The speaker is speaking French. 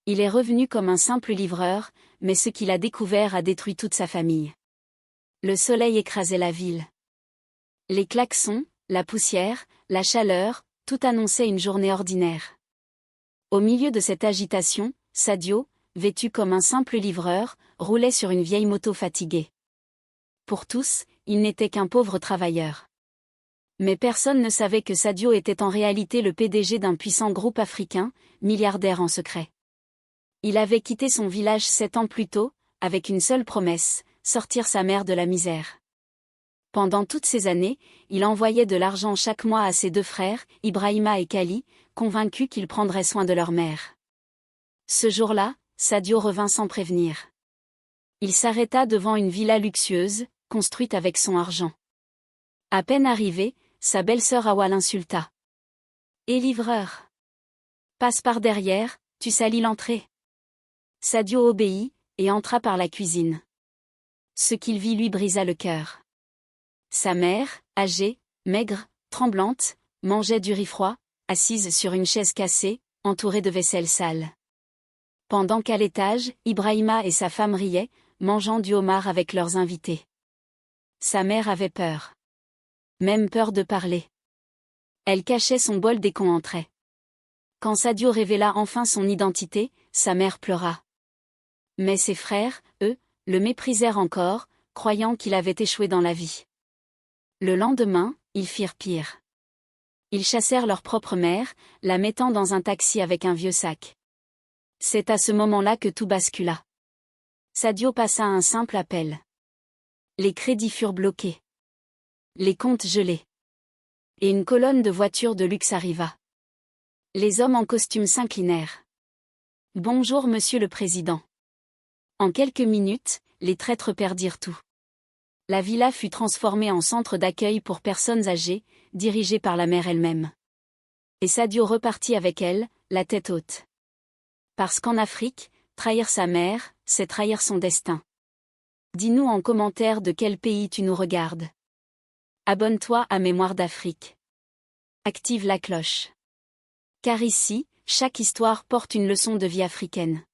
Il est revenu comme un simple livreur, mais ce qu'il a découvert a détruit toute sa famille. Le soleil écrasait la ville. Les klaxons, la poussière, la chaleur, tout annonçait une journée ordinaire. Au milieu de cette agitation, Sadio, vêtu comme un simple livreur, roulait sur une vieille moto fatiguée. Pour tous, il n'était qu'un pauvre travailleur. Mais personne ne savait que Sadio était en réalité le PDG d'un puissant groupe africain, milliardaire en secret. Il avait quitté son village 7 ans plus tôt, avec une seule promesse, sortir sa mère de la misère. Pendant toutes ces années, il envoyait de l'argent chaque mois à ses 2 frères, Ibrahima et Kali, convaincus qu'ils prendraient soin de leur mère. Ce jour-là, Sadio revint sans prévenir. Il s'arrêta devant une villa luxueuse, construite avec son argent. À peine arrivé, sa belle-sœur Awa l'insulta. « Et livreur ? Passe par derrière, tu salis l'entrée. » Sadio obéit, et entra par la cuisine. Ce qu'il vit lui brisa le cœur. Sa mère, âgée, maigre, tremblante, mangeait du riz froid, assise sur une chaise cassée, entourée de vaisselle sale. Pendant qu'à l'étage, Ibrahima et sa femme riaient, mangeant du homard avec leurs invités. Sa mère avait peur. Même peur de parler. Elle cachait son bol dès qu'on entrait. Quand Sadio révéla enfin son identité, sa mère pleura. Mais ses frères, eux, le méprisèrent encore, croyant qu'il avait échoué dans la vie. Le lendemain, ils firent pire. Ils chassèrent leur propre mère, la mettant dans un taxi avec un vieux sac. C'est à ce moment-là que tout bascula. Sadio passa un simple appel. Les crédits furent bloqués. Les comptes gelés. Et une colonne de voitures de luxe arriva. Les hommes en costume s'inclinèrent. « Bonjour Monsieur le Président. » En quelques minutes, les traîtres perdirent tout. La villa fut transformée en centre d'accueil pour personnes âgées, dirigée par la mère elle-même. Et Sadio repartit avec elle, la tête haute. Parce qu'en Afrique, trahir sa mère, c'est trahir son destin. Dis-nous en commentaire de quel pays tu nous regardes. Abonne-toi à Mémoire d'Afrique. Active la cloche. Car ici, chaque histoire porte une leçon de vie africaine.